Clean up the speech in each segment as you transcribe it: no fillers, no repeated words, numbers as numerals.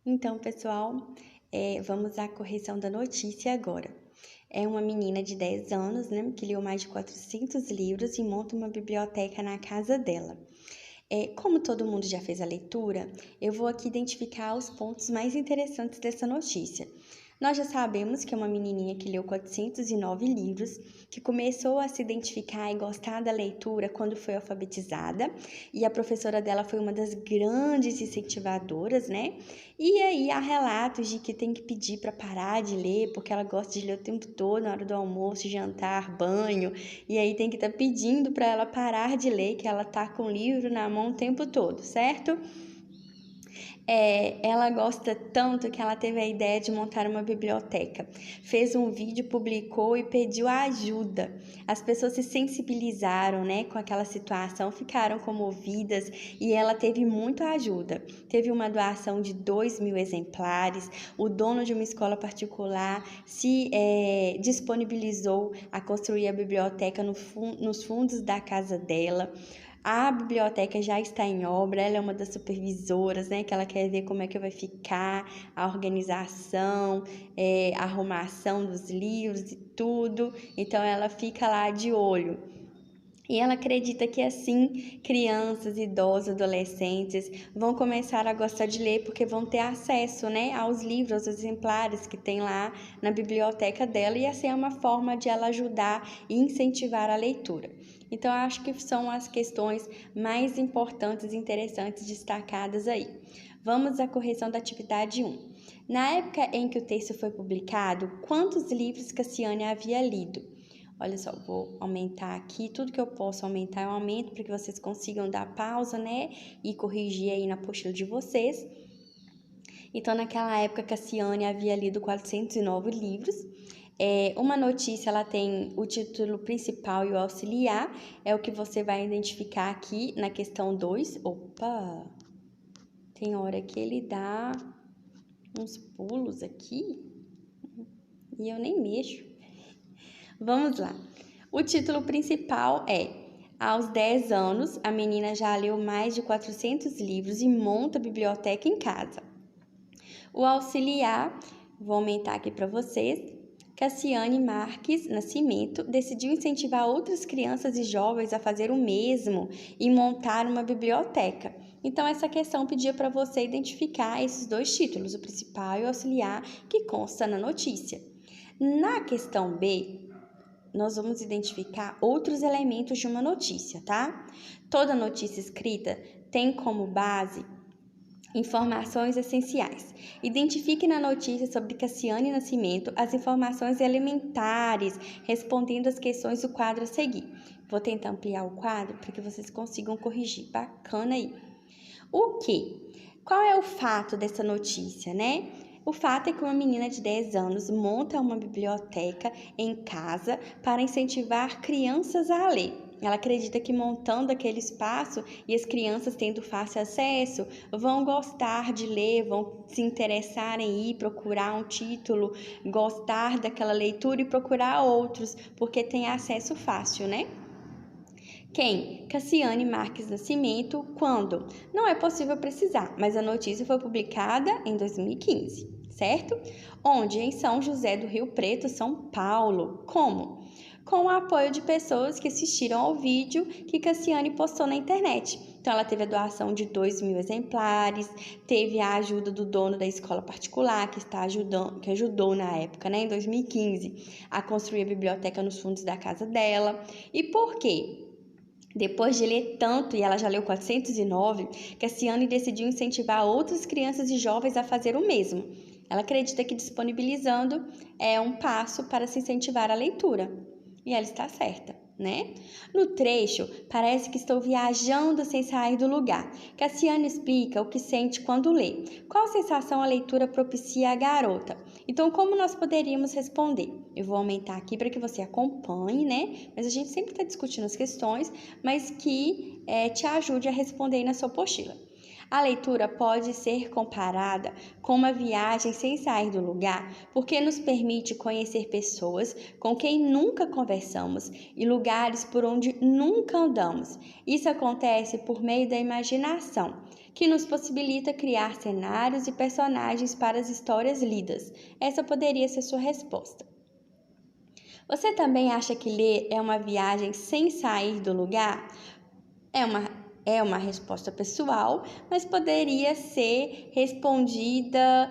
Então, pessoal, vamos à correção da notícia agora. É uma menina de 10 anos, né, que leu mais de 400 livros e monta uma biblioteca na casa dela. Como todo mundo já fez a leitura, eu vou aqui identificar os pontos mais interessantes dessa notícia. Nós já sabemos que é uma menininha que leu 409 livros, que começou a se identificar e gostar da leitura quando foi alfabetizada, e a professora dela foi uma das grandes incentivadoras, né? E aí há relatos de que tem que pedir para parar de ler, porque ela gosta de ler o tempo todo, na hora do almoço, jantar, banho, e aí tem que estar pedindo para ela parar de ler, que ela tá com o livro na mão o tempo todo, certo? Ela gosta tanto que ela teve a ideia de montar uma biblioteca. Fez um vídeo, publicou e pediu ajuda. As pessoas se sensibilizaram, né, com aquela situação, ficaram comovidas e ela teve muita ajuda. Teve uma doação de 2.000 exemplares. O dono de uma escola particular se disponibilizou a construir a biblioteca nos fundos da casa dela. A biblioteca já está em obra, ela é uma das supervisoras, né? Que ela quer ver como é que vai ficar a organização, a arrumação dos livros e tudo. Então, ela fica lá de olho. E ela acredita que assim crianças, idosos, adolescentes vão começar a gostar de ler porque vão ter acesso, né, aos livros, aos exemplares que tem lá na biblioteca dela, e assim é uma forma de ela ajudar e incentivar a leitura. Então, eu acho que são as questões mais importantes e interessantes destacadas aí. Vamos à correção da atividade 1. Na época em que o texto foi publicado, quantos livros Cassiane havia lido? Olha só, vou aumentar aqui, tudo que eu posso aumentar eu aumento para que vocês consigam dar pausa, né, e corrigir aí na apostila de vocês. Então, naquela época, Cassiane havia lido 409 livros. Uma notícia, ela tem o título principal e o auxiliar, é o que você vai identificar aqui na questão 2. Opa! Tem hora que ele dá uns pulos aqui e eu nem mexo. Vamos lá. O título principal é: aos 10 anos, a menina já leu mais de 400 livros e monta biblioteca em casa. O auxiliar, vou aumentar aqui para vocês. Cassiane Marques Nascimento decidiu incentivar outras crianças e jovens a fazer o mesmo e montar uma biblioteca. Então, essa questão pedia para você identificar esses dois títulos, o principal e o auxiliar, que consta na notícia. Na questão B, nós vamos identificar outros elementos de uma notícia, tá? Toda notícia escrita tem como base informações essenciais. Identifique na notícia sobre Cassiane Nascimento as informações elementares, respondendo às questões do quadro a seguir. Vou tentar ampliar o quadro para que vocês consigam corrigir. Bacana aí. O quê? Qual é o fato dessa notícia, né? O fato é que uma menina de 10 anos monta uma biblioteca em casa para incentivar crianças a ler. Ela acredita que montando aquele espaço e as crianças tendo fácil acesso vão gostar de ler, vão se interessar em ir procurar um título, gostar daquela leitura e procurar outros, porque tem acesso fácil, né? Quem? Cassiane Marques Nascimento. Quando? Não é possível precisar, mas a notícia foi publicada em 2015, certo? Onde? Em São José do Rio Preto, São Paulo. Como? Com o apoio de pessoas que assistiram ao vídeo que Cassiane postou na internet. Então, ela teve a doação de 2.000 exemplares, teve a ajuda do dono da escola particular, que ajudou na época, né, em 2015, a construir a biblioteca nos fundos da casa dela. E por quê? Depois de ler tanto, e ela já leu 409, Cassiane decidiu incentivar outras crianças e jovens a fazer o mesmo. Ela acredita que disponibilizando é um passo para se incentivar a leitura. E ela está certa, né? No trecho, parece que estou viajando sem sair do lugar. Cassiane explica o que sente quando lê. Qual sensação a leitura propicia à garota? Então, como nós poderíamos responder? Eu vou aumentar aqui para que você acompanhe, né? Mas a gente sempre está discutindo as questões, mas que te ajude a responder aí na sua apostila. A leitura pode ser comparada com uma viagem sem sair do lugar, porque nos permite conhecer pessoas com quem nunca conversamos e lugares por onde nunca andamos. Isso acontece por meio da imaginação. que nos possibilita criar cenários e personagens para as histórias lidas. Essa poderia ser sua resposta. Você também acha que ler é uma viagem sem sair do lugar? É uma resposta pessoal, mas poderia ser respondida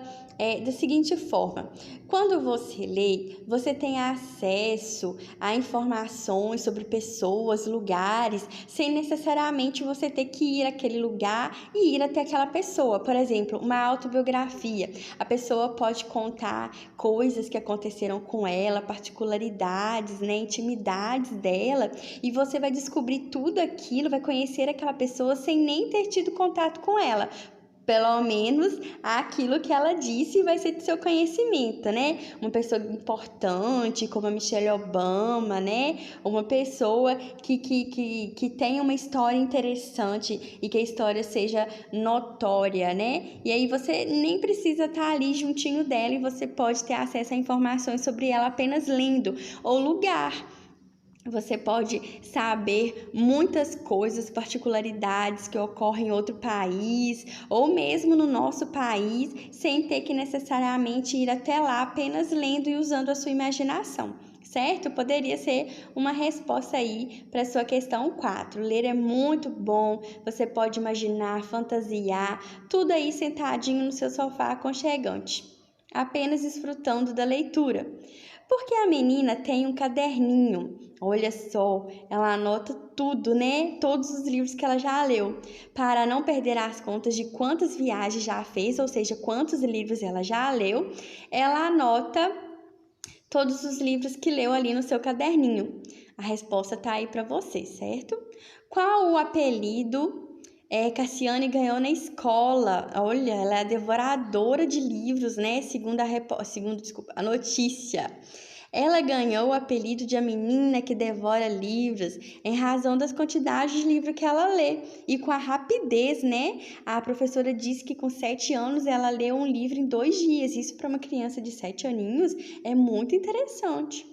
da seguinte forma: quando você lê, você tem acesso a informações sobre pessoas, lugares, sem necessariamente você ter que ir àquele lugar e ir até aquela pessoa. Por exemplo, uma autobiografia. A pessoa pode contar coisas que aconteceram com ela, particularidades, né, intimidades dela, e você vai descobrir tudo aquilo, vai conhecer aquela pessoa sem nem ter tido contato com ela. Pelo menos aquilo que ela disse vai ser do seu conhecimento, né? Uma pessoa importante, como a Michelle Obama, né? Uma pessoa que tem uma história interessante e que a história seja notória, né? E aí você nem precisa estar ali juntinho dela e você pode ter acesso a informações sobre ela apenas lendo. Ou lugar. Você pode saber muitas coisas, particularidades que ocorrem em outro país ou mesmo no nosso país, sem ter que necessariamente ir até lá, apenas lendo e usando a sua imaginação, certo? Poderia ser uma resposta aí para a sua questão 4. Ler é muito bom, você pode imaginar, fantasiar, tudo aí sentadinho no seu sofá aconchegante, apenas desfrutando da leitura. Porque a menina tem um caderninho, olha só, ela anota tudo, né? Todos os livros que ela já leu, para não perder as contas de quantas viagens já fez, ou seja, quantos livros ela já leu, ela anota todos os livros que leu ali no seu caderninho. A resposta tá aí para você, certo? Qual o apelido Cassiane ganhou na escola? Olha, ela é a devoradora de livros, né? Segundo a notícia. Ela ganhou o apelido de a menina que devora livros em razão das quantidades de livros que ela lê e com a rapidez, né? A professora disse que com 7 anos ela leu um livro em 2 dias. Isso para uma criança de 7 aninhos é muito interessante.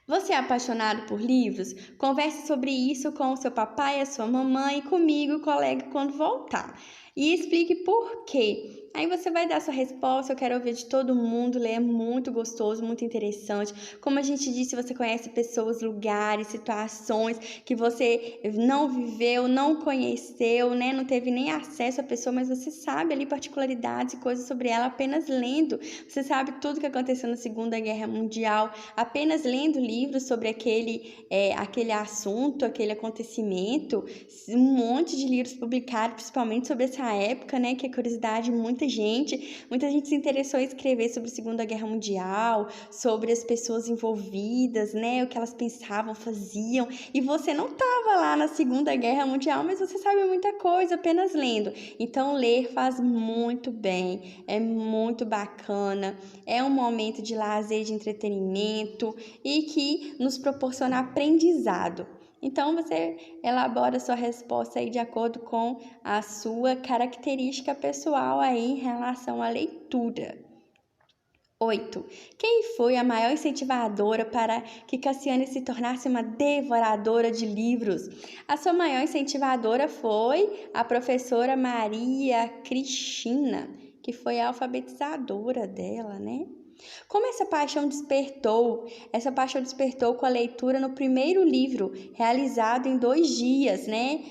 Você é apaixonado por livros? Converse sobre isso com o seu papai, a sua mamãe e comigo, colega, quando voltar. E explique por quê. Aí você vai dar sua resposta, eu quero ouvir de todo mundo, ler é muito gostoso, muito interessante. Como a gente disse, você conhece pessoas, lugares, situações que você não viveu, não conheceu, né? Não teve nem acesso à pessoa, mas você sabe ali particularidades e coisas sobre ela apenas lendo. Você sabe tudo que aconteceu na Segunda Guerra Mundial, apenas lendo livros sobre aquele assunto, aquele acontecimento. Um monte de livros publicados, principalmente sobre essa época, né? Que é curiosidade de muita gente se interessou em escrever sobre a Segunda Guerra Mundial, sobre as pessoas envolvidas, né, o que elas pensavam, faziam, e você não estava lá na Segunda Guerra Mundial, mas você sabe muita coisa apenas lendo. Então ler faz muito bem, é muito bacana, é um momento de lazer, de entretenimento e que nos proporciona aprendizado. Então, você elabora sua resposta aí de acordo com a sua característica pessoal aí em relação à leitura. 8. Quem foi a maior incentivadora para que Cassiane se tornasse uma devoradora de livros? A sua maior incentivadora foi a professora Maria Cristina, que foi a alfabetizadora dela, né? Como essa paixão despertou? Essa paixão despertou com a leitura no primeiro livro, realizado em 2 dias, né?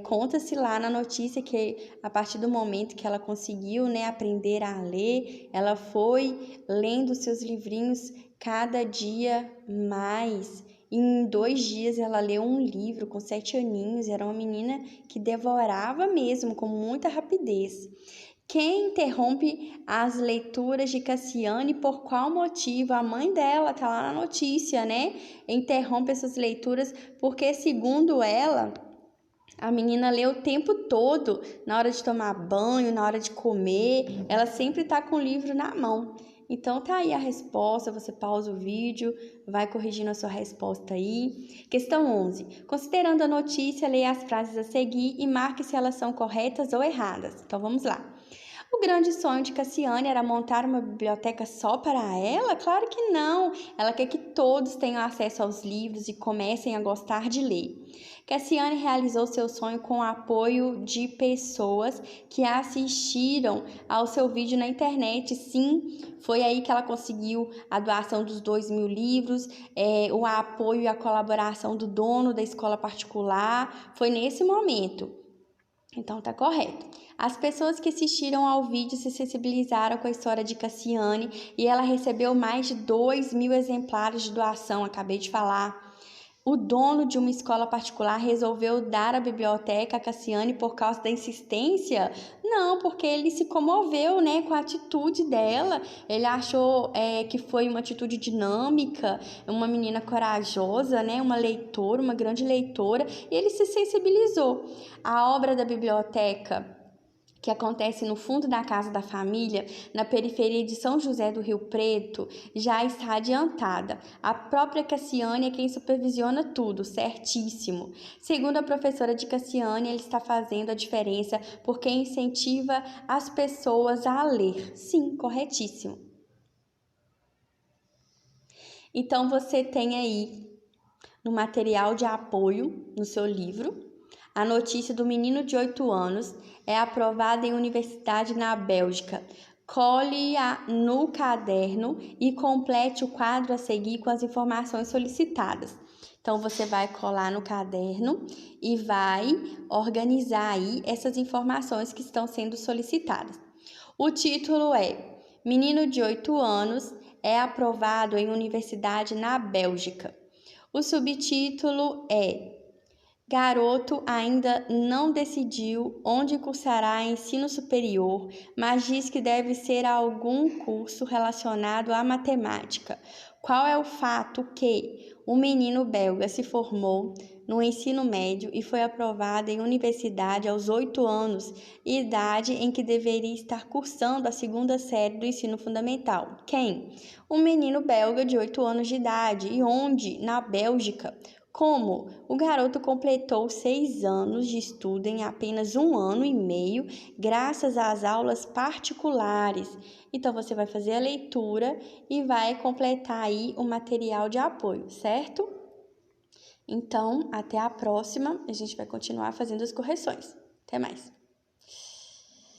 Conta-se lá na notícia que a partir do momento que ela conseguiu, né, aprender a ler, ela foi lendo seus livrinhos cada dia mais. Em 2 dias ela leu um livro com 7 aninhos, era uma menina que devorava mesmo, com muita rapidez. Quem interrompe as leituras de Cassiane, por qual motivo? A mãe dela, tá lá na notícia, né? Interrompe essas leituras porque, segundo ela, a menina lê o tempo todo, na hora de tomar banho, na hora de comer, ela sempre tá com o livro na mão. Então tá aí a resposta, você pausa o vídeo, vai corrigindo a sua resposta aí. Questão 11. Considerando a notícia, leia as frases a seguir e marque se elas são corretas ou erradas. Então vamos lá. O grande sonho de Cassiane era montar uma biblioteca só para ela? Claro que não! Ela quer que todos tenham acesso aos livros e comecem a gostar de ler. Cassiane realizou seu sonho com o apoio de pessoas que assistiram ao seu vídeo na internet. Sim, foi aí que ela conseguiu a doação dos 2.000 livros, o apoio e a colaboração do dono da escola particular. Foi nesse momento. Então tá correto. As pessoas que assistiram ao vídeo se sensibilizaram com a história de Cassiane e ela recebeu mais de 2.000 exemplares de doação, acabei de falar. O dono de uma escola particular resolveu dar a biblioteca a Cassiane por causa da insistência? Não, porque ele se comoveu, né, com a atitude dela. Ele achou que foi uma atitude dinâmica, uma menina corajosa, né, uma leitora, uma grande leitora, e ele se sensibilizou. A obra da biblioteca, que acontece no fundo da casa da família, na periferia de São José do Rio Preto, já está adiantada. A própria Cassiane é quem supervisiona tudo, certíssimo. Segundo a professora de Cassiane, ele está fazendo a diferença porque incentiva as pessoas a ler. Sim, corretíssimo. Então, você tem aí no material de apoio, no seu livro, a notícia do menino de 8 anos é aprovado em universidade na Bélgica. Cole-a no caderno e complete o quadro a seguir com as informações solicitadas. Então, você vai colar no caderno e vai organizar aí essas informações que estão sendo solicitadas. O título é Menino de 8 anos é aprovado em universidade na Bélgica. O subtítulo é Garoto ainda não decidiu onde cursará ensino superior, mas diz que deve ser algum curso relacionado à matemática. Qual é o fato que um menino belga se formou no ensino médio e foi aprovado em universidade aos 8 anos, idade em que deveria estar cursando a 2ª série do ensino fundamental? Quem? Um menino belga de 8 anos de idade. E onde? Na Bélgica. Como? O garoto completou 6 anos de estudo em apenas 1 ano e meio, graças às aulas particulares. Então, você vai fazer a leitura e vai completar aí o material de apoio, certo? Então, até a próxima, a gente vai continuar fazendo as correções. Até mais!